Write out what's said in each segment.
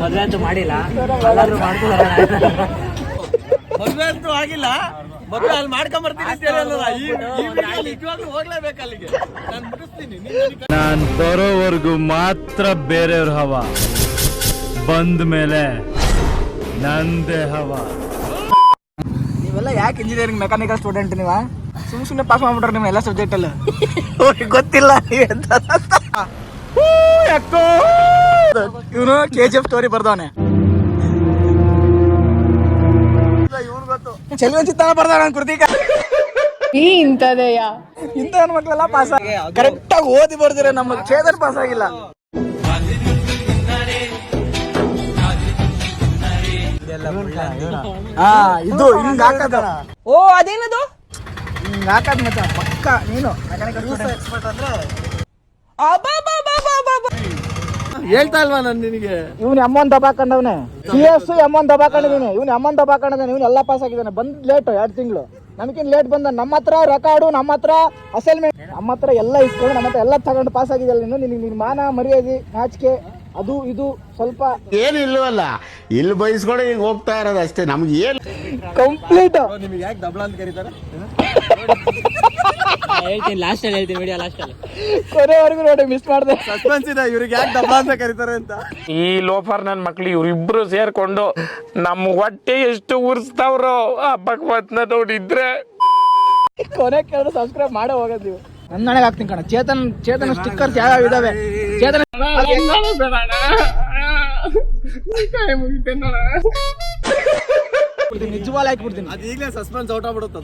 ಮದುವೆ ಅಂತೂ ಮಾಡಿಲ್ಲ, ಎಲ್ಲಾದ್ರೂ ಮಾಡ್ಕೊಳ್ಳೋಣ. ಮದುವೆ ಅಂತೂ ಆಗಿಲ್ಲ, ಮದುವೆ ಅಲ್ಲಿ ಮಾಡ್ಕೊಂಬರ್ತೀನಿ ನಿಜವಾಗ್ಲೂ ಹೋಗ್ಲೇಬೇಕು ಅಲ್ಲಿಗೆ. ನಾನು ಮುಗಿಸ್ತೀನಿ, ನಾನು ಬರೋವರೆಗೂ ಮಾತ್ರ ಬೇರೆಯವ್ರ ಹವ, ಬಂದ ಮೇಲೆ ನಂದೇ ಹವ. ನೀವೆಲ್ಲ ಯಾಕೆ ಇಂಜಿನಿಯರಿಂಗ್ ಮೆಕ್ಯಾನಿಕಲ್ ಸ್ಟೂಡೆಂಟ್ ನೀವ? ಸುಮ್ಮನೆ ಪಾಸ್ ಮಾಡ್ಬಿಟ್ರೆ ನಿಮ್ಮ ಎಲ್ಲ ಸಬ್ಜೆಕ್ಟ್ ಅಲ್ಲ ಗೊತ್ತಿಲ್ಲ ಇವನು KGF ಸ್ಟೋರಿ ಬರ್ದವನೆ, ಚೆಲುವೆ ಚಿತ್ತಾನ ಬರ್ದವನ ಕೃತಿಕ. ಇಂಥದೆಯ ಇಂಥ ಮಕ್ಕಳೆಲ್ಲ ಪಾಸ್ ಕರೆಕ್ಟ್ ಆಗಿ ಓದಿ ಬರ್ದಿರ, ನಮ್ಮ ಚೇತನ್ ಪಾಸ್ ಆಗಿಲ್ಲ. ಇದು ಹಿಂಗ್ ಹಾಕದ. ಓ ಅದೇನದು ಹಿಂಗ್ ಹಾಕದ್ ಮತ್ತ ಪಕ್ಕ ನೀನು ಎಕ್ಸ್ಪರ್ಟ್ ಅಂದ್ರೆ ಹೇಳ್ತಾ ಇಲ್ವಾ ನಾನು ನಿನಗೆ? ಇವ್ನು ಅಮ್ಮನ್ ದಬಾಕೊಂಡವನೆ, CS ಅಮ್ಮನ್ ದಬಾಕೊಂಡಿದೀನಿ, ಇವ್ನು ಅಮ್ಮನ್ ದಬಾಕೊಂಡಿದ್ದಾನೆ. ಇವ್ನು ಎಲ್ಲ ಪಾಸ್ ಆಗಿದ್ದಾನೆ. ಬಂದ್ ಲೇಟ್ 2 ತಿಂಗಳು, ನಮಗಿನ್ ಲೇಟ್ ಬಂದ. ನಮ್ಮ ಹತ್ರ ರೆಕಾರ್ಡು, ನಮ್ಮ ಹತ್ರ ಅಸೈನ್ಮೆಂಟ್, ನಮ್ಮ ಹತ್ರ ಎಲ್ಲ ಇಸ್ಕೊಂಡು, ನಮ್ಮ ಹತ್ರ ಎಲ್ಲ ತಗೊಂಡು ಪಾಸ್ ಆಗಿದಲ್ಲ. ನೀನು ನಿನ್ ಮಾನ ಮರ್ಯಾದೆ ನಾಚಿಕೆ ಅದು ಇದು ಸ್ವಲ್ಪ ಏನು ಇಲ್ವಲ್ಲ, ಇಲ್ಲಿ ಬಯಸ್ಕೊಂಡು ಈಗ ಹೋಗ್ತಾ ಇರೋದು ಅಷ್ಟೇ. ನಮ್ಗೆ ಏನು ಕಂಪ್ಲೀಟ್. ನಿಮ್ಗೆ ಯಾಕೆ ದಬ್ಳ ಅಂತ ಕರೀತಾರೆ? ಹೇಳ್ತೀನಿ, ಲಾಸ್ಟ್ ಅಲ್ಲಿ ಹೇಳ್ತೀನಿ, ವಿಡಿಯೋ ಲಾಸ್ಟ್ ಅಲ್ಲಿ. ಕೊನೆವರೆಗೂ ನೋಡಿ, ಮಿಸ್ ಮಾಡಿದೆ. ಸಸ್ಪೆನ್ಸ್ ಇದೆ, ಇವ್ರಿಗೆ ಯಾಕೆ ದಬ್ಳ ಅಂತ ಕರೀತಾರೆ ಅಂತ. ಈ ಲೋಫರ್ ನನ್ ಮಕ್ಳು ಇವ್ರಿಬ್ರು ಸೇರ್ಕೊಂಡು ನಮ್ ಹೊಟ್ಟೆ ಎಷ್ಟು ಉರ್ಸ್ತಾವ್ರೋ ಆ ಭಗವತ್ನ ನೋಡಿದ್ರೆ. ಕೊನೆ ಕೇಳಿದ್ರೆ ಸಬ್ಸ್ಕ್ರೈಬ್ ಮಾಡೇ ಹೋಗೋದು ನೀವು. ನನ್ನ ನನಗೆ ಹಾಕ್ತೀನಿ ಕಣ. ಚೇತನ್ ಸ್ಟಿಕ್ಕರ್ಸ್ ಯಾವ್ಯಾವ ಇದಾವೆ? ಚೇತನ್ ನಿಜವಾಗ್ಲೂ ಹಾಕ್ಬಿಡ್ತೀನಿ. ಅದು ಈಗಲೇ ಸಸ್ಪೆನ್ಸ್ ಔಟ್ ಆಗ್ಬಿಡುತ್ತೆ.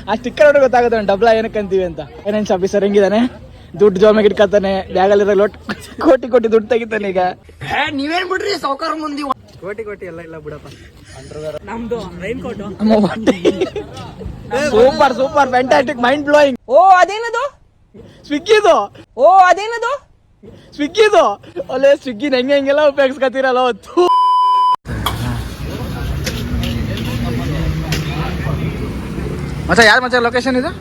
ಆ ಸ್ಟಿಕ್ಕರ್ ನೋಡಿ ಗೊತ್ತಾಗುತ್ತೆ ಡಬ್ಲ ಏನಕ್ಕಂತೀವಿ ಅಂತ. ಫೈನಾನ್ಸ್ ಆಫೀಸರ್ ಹೆಂಗಿದಾನೆ, ದುಡ್ಡು ಜೋಮಾಗಿ ಇಟ್ಕೊತಾನೆ, ಬ್ಯಾಗಲ್ಲಿರೋ ಲೋಟ್ ಕೋಟಿ ದುಡ್ಡು ತೆಗಿತಾನೆ. ಈಗ ನೀವೇನ್ ಬಿಡ್ರಿ ಸಾವ್ಕಾರ ಮುಂದಿ ಕೋಟಿ ಎಲ್ಲ ಇಲ್ಲ ಬಿಡಪ್ಪ. ನಮ್ದು raincoat super fantastic, mind blowing. ಓ ಅದೇನದು ಸ್ವಿಗ್ಗಿದು, ಓ ಅದೇನದು ಸ್ವಿಗ್ಗಿದು. ಒಳ್ಳೆ ಸ್ವಿಗ್ಗಿನ ಹೆಂಗೆಲ್ಲ ಉಪಯೋಗಿಸ್ಕೊತೀರಲ್ಲ. ಮಚ್ಚ ಯಾರು ಮಚ್ಚ ಲೊಕೇಶನ್ ಇದು?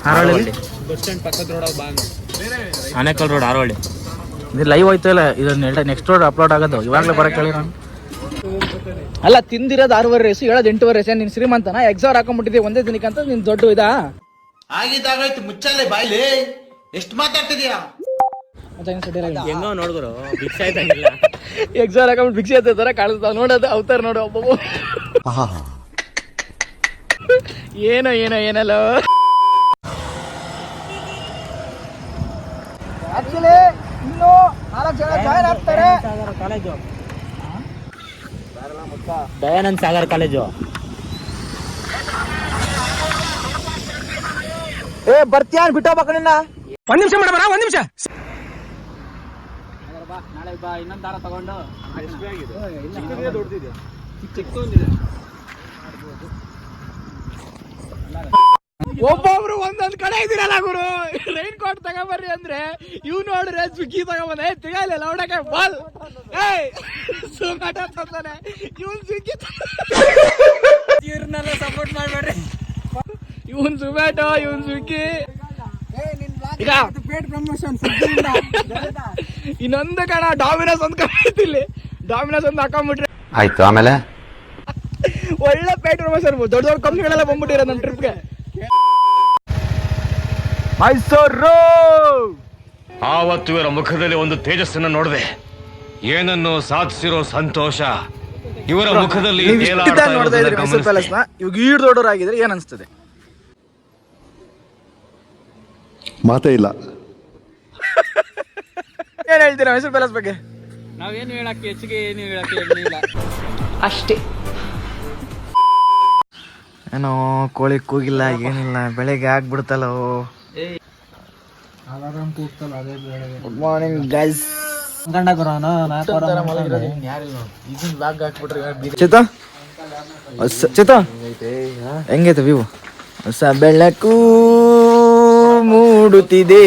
ಹಾರೋಳಿ ಬಸ್ ಸ್ಟ್ಯಾಂಡ್ ಪಕ್ಕದ ರೋಡ್, ಆನೇಕಲ್ ರೋಡ್, ಹಾರೋಳಿ. ಇದು ಲೈವ್ ಹೋಯ್ತು ಇಲ್ಲ, ಇದನ್ನ ನೆಕ್ಸ್ಟ್ ರೋಡ್ ಅಪ್ಲೋಡ್ ಆಗೋದು. ಇವಾಗಲೇ ಬರಕ್ಕೆ ಹೇಳಿ ನಾನು. ಅಲ್ಲ, ತಿಂದಿರೋದು 6 ರೇಸು, ಹೇಳೋದು 8 ರೇಸು. ನೀನ್ ಶ್ರೀಮಂತನ? ಎಕ್ಸಾಮ್ ಹಾಕೊಂಡ್ಬಿಟ್ಟಿದ್ದೆ ಒಂದೇ ದಿನಕ್ಕೆ ಅಂತ ನೀನ್ ದೊಡ್ಡ ಇದಾ? ಆಗಿದ್ದಾಗಾಯ್ತು, ಮುಚ್ಚಲ್ಲೇ ಬಾಯ್ಲಿ, ಎಷ್ಟು ಮಾತಾಡ್ತಿದ್ಯಾ? ಹೆಂಗೋ ನೋಡಿದ್ರು ಭಿಕ್ಷೆ ಆಯ್ತಾಗಿಲ್ಲ. ಎಕ್ಸಾಮ್ ಹಾಕೊಂಡ್ಬಿಟ್ಟು ಭಿಕ್ಷೆ ಆಯ್ತ ತರ ಕಾಣಿಸ್ತಾವ. ನೋಡೋದು ಅವತಾರ ನೋಡು ಒಬ್ಬೊಬ್ಬ. ಏನಲ್ಲ. ಆಕ್ಚುಲಿ ಇನ್ನು 4 ಜನ ಜಾಯ್ನ್ ಆಗ್ತಾರೆ. College Dayanand Sagar college. ಬರ್ತೀಯ ಬಿಟ್ಟೋಗ್ಬೇಕು ನಿನ್ನ. 1 ನಿಮಿಷ ಮಾಡಬಾರ, 1 ನಿಮಿಷ. ನಾಳೆ ಬಾ, ಇನ್ನೊಂದು ದಾರ ತಗೊಂಡು. ದೊಡ್ಡದಿದೆ, ಒಬ್ಬೊಬ್ರು ಒಂದೊಂದ್ ಕಡೆ ಇದೀರಲ್ಲ ಗುರು. ರೈನ್ ಕೋಟ್ ತಗೊಂಬರ್ರಿ ಅಂದ್ರೆ ಇವ್ ನೋಡ್ರೆ ಸ್ವಿಗ್ಗಿ ತಗೊಂಬಂದ ತಿಗಾಲ ಲೌಡಕ್ಕೆ ಬಾಲ್ ಸುಗಾಟ ತಂದಾನೆ ಇವನ್ ಸ್ವಿಗ್ಗಿ. ಇವ್ರನ್ನೆಲ್ಲ ಸಪೋರ್ಟ್ ಮಾಡ್ಬೇಡ್ರಿ. ಇವನ್ ಝೊಮ್ಯಾಟೊ, ಇವನ್ ಸ್ವಿಗ್ಗಿ. ಈಗ ಇನ್ನೊಂದು ಕಣ ಡಾಮಿನೋಸ್ ಒಂದು ಕಡೆ, ಡಾಮಿನೋಸ್ ಒಂದು ಹಾಕೊಂಡ್ಬಿಟ್ರೆ ಆಯ್ತು. ಆಮೇಲೆ ಒಳ್ಳೆ ಪೇಟ್ ಪ್ರಮೋಷನ್. ದೊಡ್ಡ ಕಂಪ್ನಿಗಳೆಲ್ಲ ಬಂದ್ಬಿಟ್ಟಿರೋ ನಮ್ಮ ಟ್ರಿಪ್ಗೆ. ಮೈಸೂರು ಆವತ್ತು ಇವರ ಮುಖದಲ್ಲಿ ಒಂದು ತೇಜಸ್ಸನ್ನು ನೋಡಿದೆ. ಏನನ್ನು ಸಾಧಿಸಿರೋ ಸಂತೋಷ ಇವರ ಮುಖದಲ್ಲಿ ನೋಡ್ತಾ ಇದ್ರಿ ಮೈಸೂರು ಪ್ಯಾಲೇಸ್ ನ. ಇವಾಗ ಈಡ್ ದೊಡ್ಡವರಾಗಿದ್ರೆ ಏನ್ ಅನ್ಸ್ತದೆ? ಮಾತೇ ಇಲ್ಲ. ಏನ್ ಹೇಳ್ತೀರಾ ಮೈಸೂರು ಪ್ಯಾಲೇಸ್ ಬಗ್ಗೆ? ನಾವೇನು ಹೇಳಕ್ಕೆ ಹೆಚ್ಚಿಗೆ ಏನು ಹೇಳಕ್ಕೆ ಏನಿಲ್ಲ ಅಷ್ಟೇ. ಏನೋ ಕೋಳಿ ಕೂಗಿಲ್ಲ, ಏನಿಲ್ಲ, ಬೆಳಗ್ಗೆ ಆಗ್ಬಿಡ್ತಲ್ಲ. Good morning guys. ಚೇತ ಹೆಂಗೈತೆ ವ್ಯೂ? ಹೊಸ ಬೆಳಕು ಮೂಡುತ್ತಿದೆ.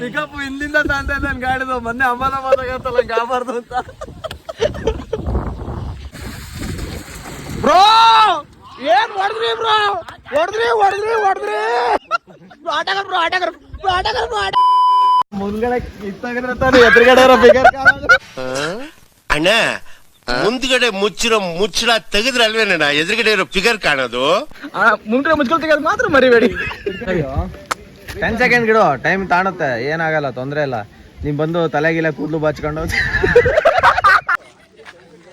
ಪಿಕಪ್ ಹಿಂದಿಂದ ತಾಂತ ನನ್ ಗಾಡಿದು ಮೊನ್ನೆ ಅಹಮದಾಬಾದಾಗತ್ತಲ್ಲ ಗಾಬಾರ್ದು ಅಂತ. ಬ್ರೋ ಏನ್ ಹೊಡೆದ್ರಿ ಬ್ರೋ, ಹೊಡೆದ್ರಿ ಆಟಗಾರ ಮುಂದ್ಗಡೆ ಇತ್ತಾಗಿದ್ರೆ ತಾನು ಎದುರುಗಡೆ ಇರೋ ಫಿಗರ್ ಅಣ್ಣ ಮುಂದ್ಗಡೆ ಮುಚ್ಚಿರೋ ಮುಚ್ಚಳ ತೆಗೆದ್ರಲ್ವೇನ ಎದುರುಗಡೆ ಇರೋ ಫಿಗರ್ ಕಾಣೋದು. ಮುಂದೆ ಮುಚ್ಕೊಳ್ ತೆಗೆದು ಮಾತ್ರ ಮರಿಬೇಡಿ. 10 ಸೆಕೆಂಡ್ ಗಿಡು, ಟೈಮ್ ತಾಣುತ್ತೆ, ಏನಾಗಲ್ಲ, ತೊಂದ್ರೆ ಇಲ್ಲ. ನೀವ್ ಬಂದು ತಲೆಗಿಲ್ಲ ಕೂದಲು ಬಾಚ್ಕೊಂಡು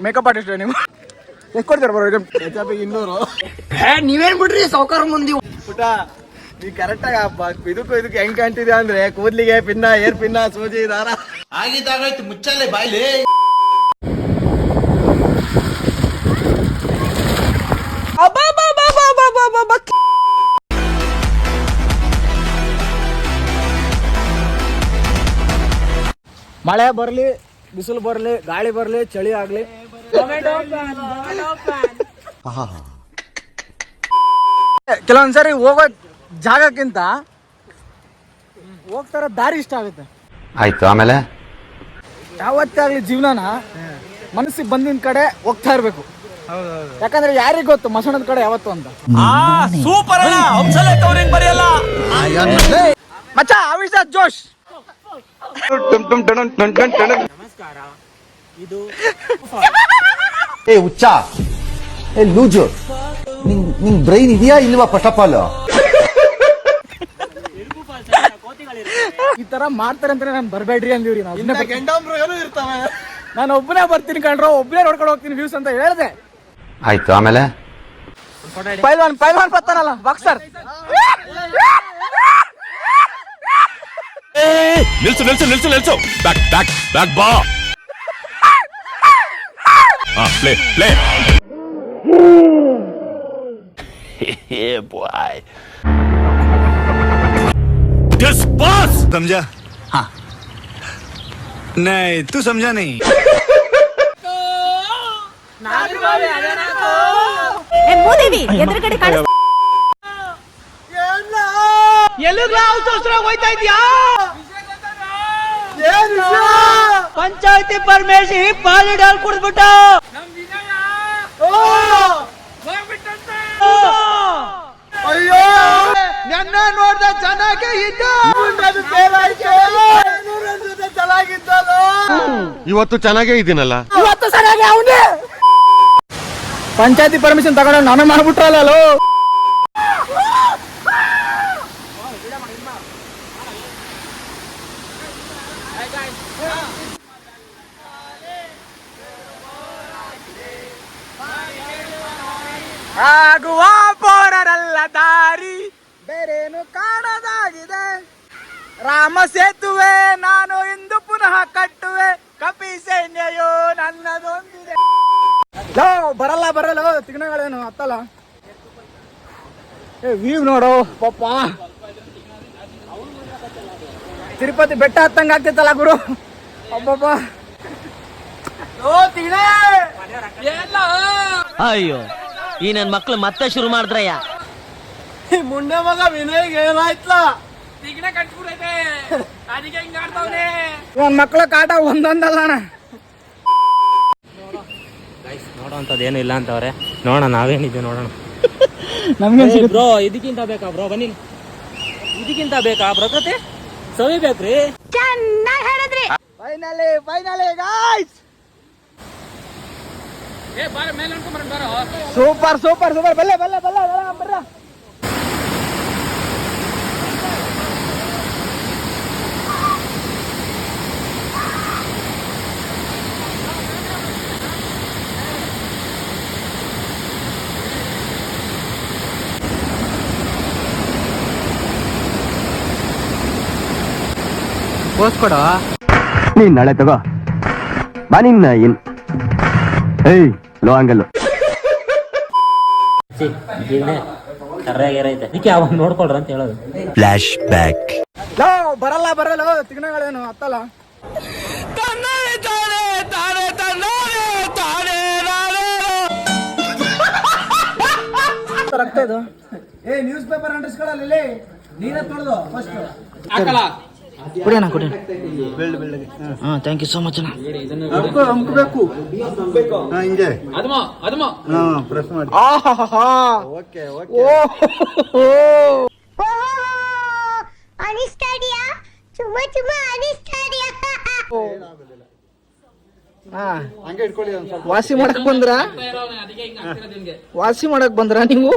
ಮೇಕಪ್ ಆರ್ಟಿಸ್ಟ್ ನೀವು ಎಷ್ಟು ಕೊಡ್ತೀರ ಬರೋ 200. ನೀವೇನ್ ಬಿಡ್ರಿ ಸಾವುಕಾರ ಮುಂದಿ ಪುಟ ನೀ ಕರೆಕ್ಟ್ ಆಗಿ ಇದಕ್ಕೂ ಹೆಂಗ್ ಕಾಣ್ತಿದ್ಯಾ ಅಂದ್ರೆ ಕೂದ್ಲಿಗೆ ಪಿನ್ನ, ಏರ್ ಪಿನ್ನ, ಸೂಜಿ, ದಾರ ಆಗಿದ್ದಾಗಾಯ್ತು, ಮುಚ್ಚಲ್ಲೇ ಬಾಯ್ಲಿ. ಮಳೆ ಬರ್ಲಿ, ಬಿಸಿಲು ಬರ್ಲಿ, ಗಾಳಿ ಬರ್ಲಿ, ಚಳಿ ಆಗ್ಲಿ, ಕೆಲವೊಂದ್ಸರಿ ಹೋಗೋ ಜಾಗಕ್ಕಿಂತ ಹೋಗ್ತಾರ ದಾರಿ ಇಷ್ಟ ಆಗುತ್ತೆ. ಆಯ್ತು, ಆಮೇಲೆ ಯಾವತ್ತೇ ಆಗ್ಲಿ ಜೀವನನ ಮನಸ್ಸಿಗೆ ಬಂದಿನ ಕಡೆ ಹೋಗ್ತಾ ಇರ್ಬೇಕು. ಯಾಕಂದ್ರೆ ಯಾರಿಗ್ ಗೊತ್ತು ಮಸಣದ ಕಡೆ ಯಾವತ್ತು ಅಂತ. ಸೂಪರ್ ಮಚ್ಚ ಅವಿಷ ಜೋಶ್. ಏ ಹುಚ್ಚ, ಏ ಲೂಜು, ನಿಂಗ್ ಬ್ರೈನ್ ಇದೆಯಾ ಇಲ್ವಾ? ಫಸ್ಟ್ ಆಫ್ ಆಲ್ ಈ ತರ ಮಾಡ್ತಾರೆ ಅಂತ ನಾನು ಬರ್ಬೇಡ್ರಿ ಅಂದಿವ್ರಿ. ಗೆಂಡಾಮ್ರು ಇರ್ತಾವೆ. ನಾನು ಒಬ್ಬನೇ ಬರ್ತೀನಿ ಕಣ್ರೋ, ಒಬ್ಬನೇ ನೋಡ್ಕೊಂಡು ಹೋಗ್ತೀನಿ ವ್ಯೂಸ್ ಅಂತ ಹೇಳ್ದೆ. ಆಯ್ತು, ಆಮೇಲೆ ಪೈಲ್ವಾನ್ ಬರ್ತಾನಲ್ಲ ಬಾಕ್ಸರ್. ನಿಲ್ಸು ಬ್ಯಾಕ್ ಬಾ. ಪ್ಲೇ ಬಾಯ್. समझा? हाँ नहीं, तू समझा नहीं. ಮೂದೇವಿ ಎದುರುಗಡೆ ಕಾಣಿಸ್ತಾ ಹೋಯ್ತಾ ಇದ್ಯಾ? ಪಂಚಾಯತಿ ಪರಮೇಶಿ ಪಾಲಿ ಡಾಲ್ ಕುಡ್ದ್ಬಿಟ್ಟ. ಅಯ್ಯೋ ನನ್ನ ನೋಡ್ದ ಚೆನ್ನಾಗಿ ಇದ್ದ, ಚೆನ್ನಾಗಿದ್ದಲ್ಲ. ಇವತ್ತು ಚೆನ್ನಾಗೇ ಇದೀನಲ್ಲ. ಇವತ್ತು ಸರಿಯಾಗಿ ಅವನೇ ಪಂಚಾಯತಿ ಪರ್ಮಿಷನ್ ತಗೊಂಡು ನಾನು ಮಾಡ್ಬಿಟ್ರಲ್ಲ. ಆಗುವ ಪೋರರಲ್ಲ ದಾರಿ ಬೇರೇನು ಕಾಣದಾಗಿದೆ. ರಾಮ ಸೇತುವೆ ನಾನು ಇಂದು ಪುನಃ ಕಟ್ಟುವೆ, ಕಪಿ ಸೈನ್ಯಯೋ ನನ್ನದೊಂದಿದೆ. ಬರಲ್ಲ ತಿಗ್ನಗಳೇನು ಹತ್ತಲ್ಲ. ವ್ಯೂ ನೋಡು ಪಾಪ, ತಿರುಪತಿ ಬೆಟ್ಟ ಹತ್ತಂಗ ಆಗ್ತಿತ್ತಲ್ಲ ಗುರು. ಅಬ್ಬಬ್ಬ ಅಯ್ಯೋ, ಈ ನನ್ ಮಕ್ಳು ಮತ್ತೆ ಶುರು ಮಾಡಿದ್ರಯ್ಯ. ಮುಂಡೆ ಮಗ ವಿನಯ್ಗೆ ಏನಾಯ್ತಲ್ಲ, ಇವನ್ ಮಕ್ಳ ಕಾಟ ಒಂದೊಂದಲ್ಲಣ್ಣ. ನೋಡೋಂಥದ್ದು ಏನು ಇಲ್ಲ ಅಂತವ್ರೆ. ನೋಡೋಣ ನಾವೇನಿದೆ ನೋಡೋಣ. ನಮ್ಗೆ ಬ್ರೋ ಇದಕ್ಕಿಂತ ಬೇಕಾ ಬ್ರೋ? ಬನ್ನಿ, ಇದಕ್ಕಿಂತ ಬೇಕಾ ಪ್ರಕೃತಿ ಸವಿಬೇಕ್ರಿ. ಚೆನ್ನಾಗಿ ಹೇಳಿದ್ರಿ. ಫೈನಲಿ ಗಾಯ್ಸ್, ಸೂಪರ್ ಬಲ್ಲ ಬರ್ರ. ಬೋಸ್ಕೊಡ ನೀನ್ ನಾಳೆ ತಗೋ ಬಾ. ನಿನ್ನ ಏಯ್ ಲೋ ಹಂಗಲ್ಲು ಕರ್ರಾಗೈತೆ, ಅದಕ್ಕೆ ಅವಾಗ ನೋಡ್ಕೊಳ್ರ ಅಂತ ಹೇಳೋದು. Flash back. ಬರಲ್ಲ ತಿಗ್ನಗಳೇನು ಹತ್ತಲ್ಲ. ರಕ್ತ ಇದು. ನ್ಯೂಸ್ ಪೇಪರ್ ಅಂಟಿಸ್ಕೊಳ್ಳಲ್ಲ, ನೀನೇ ತೊಳೆದು ಫಸ್ಟ್ ಹಾಕಲ್ಲ. ಕೊಡಿ ಅಣ್ಣ ಕೊಡಿ. ಹಾಂ ಥ್ಯಾಂಕ್ ಯು ಸೋ ಮಚ್ ಅಣ್ಣ. ಆಹಾಹಾ. ಅನಿಸ್ತಾ ಇದೆಯಾ? ತುಂಬಾ ತುಂಬಾ ಅನಿಸ್ತಾ ಇದೆಯಾ? ವಾಸಿ ಮಾಡಕ್ ಬಂದ್ರ? ವಾಸಿ ಮಾಡಕ್ ಬಂದ್ರ ನೀವು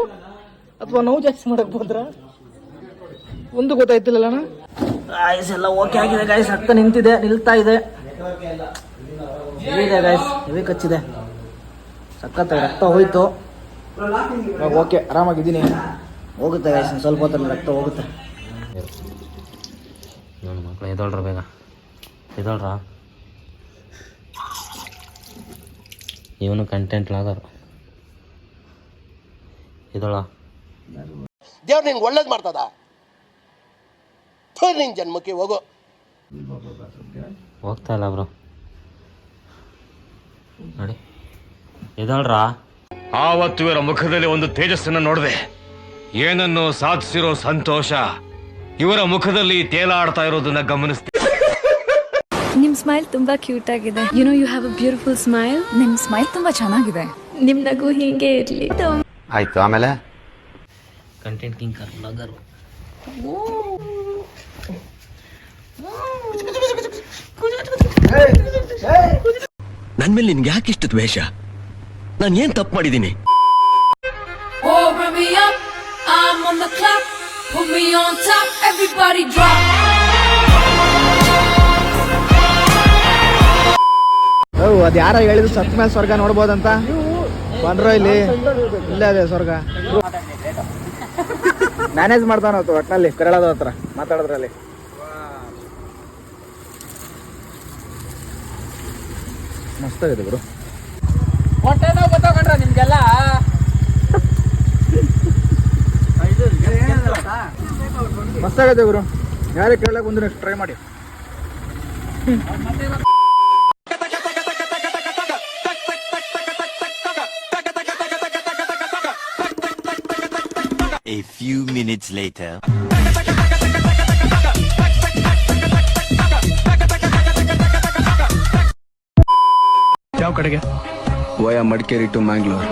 ಅಥವಾ ನೋವು ಜಾಸ್ತಿ ಮಾಡಕ್ ಬಂದ್ರ? ಒಂದು ಗೊತ್ತಾಯ್ತಿಲ್ಲ ಗಾಯ್ಸ್. ಎಲ್ಲ ಓಕೆ ಆಗಿದೆ ಗಾಯ್ಸ್. ರಕ್ತ ನಿಲ್ತಾ ಇದೆ ಗಾಯ್ಸ್. ಹೆವಿ ಕಚ್ಚಿದೆ ಸಖತ್ ರಕ್ತ ಹೋಯ್ತು. ಓಕೆ ಆರಾಮಾಗಿದ್ದೀನಿ. ಹೋಗುತ್ತೆ ಗಾಯ್ಸ್, ಸ್ವಲ್ಪ ಹೊತ್ತಲ್ಲಿ ರಕ್ತ ಹೋಗುತ್ತೆ. ನನ್ನ ಮಕ್ಳು ಎದೊಳ್ರ ಬೇಗ ಎದೊಳ್ರ. ಇವನು ಕಂಟೆಂಟ್ ಲಾಗರ್ ಇದೊಳ. ದೇವ್ರು ನಿನ್ಗೆ ಒಳ್ಳೇದು ಮಾಡ್ತದ. ನಿನ್ ಜನ್ಮಕ್ಕೆ ಹೋಗೋ. ಹೋಗ್ತಾ ಇಲ್ಲ ಬ್ರೋ ನೋಡಿ ಎದೊಳ್ರ. ಆವತ್ತು ಇವರ ಮುಖದಲ್ಲಿ ಒಂದು ತೇಜಸ್ಸನ್ನು ನೋಡಿದೆ. ಏನನ್ನು ಸಾಧಿಸಿರೋ ಸಂತೋಷ ಇವರ ಮುಖದಲ್ಲಿ ತೇಲಾಡ್ತಾ ಇರೋದನ್ನ ಗಮನಿಸ್ತೀನಿ. ನಿಮ್ ಸ್ಮೈಲ್ ತುಂಬಾ ಕ್ಯೂಟ್ ಆಗಿದೆ. You know you have a beautiful smile. ನಿಮ್ ಸ್ಮೈಲ್ ತುಂಬಾ ಚೆನ್ನಾಗಿದೆ. ನಿಮ್ ನಗು ಹೀಗೆ ಇರ್ಲಿ. ಆಯ್ತು, ಆಮೇಲೆ ಕಂಟೆಂಟ್ ಕಿಂಗ್ ಲಾಗರ್. ನನ್ ಮೇಲೆ ನಿನ್ಗೆ ಯಾಕೆ ಇಷ್ಟು ದ್ವೇಷ? ನಾನು ಏನ್ ತಪ್ಪು ಮಾಡಿದ್ದೀನಿ? ಅದ್ ಯಾರ ಹೇಳಿದ್ರು ಸತ್ ಮೇಲೆ ಸ್ವರ್ಗ ನೋಡ್ಬೋದಂತ. ಬಂದ್ರೋ ಇಲ್ಲಿ, ಇಲ್ಲೇ ಅದೇ ಸ್ವರ್ಗ. ಮ್ಯಾನೇಜ್ ಮಾಡ್ತಾನ ಒಟ್ನಲ್ಲಿ ಕರಳದ ಹತ್ರ ಮಾತಾಡೋದ್ರಲ್ಲಿ. ಮಸ್ತಾಗಿದೆ ಗುರು. ಗೊತ್ತಾಕೊಂಡ್ರ ನಿಮ್ಗೆಲ್ಲ ಮಸ್ತಾಗತ್ತೆ ಗುರು. ಯಾರೇ ಕೇಳಕ್ ಬಂದ್ರೆ ಟ್ರೈ ಮಾಡಿ. A few minutes later. ಯಾವ ಕಡೆಗೆ? Via Madikeri to Mangalore.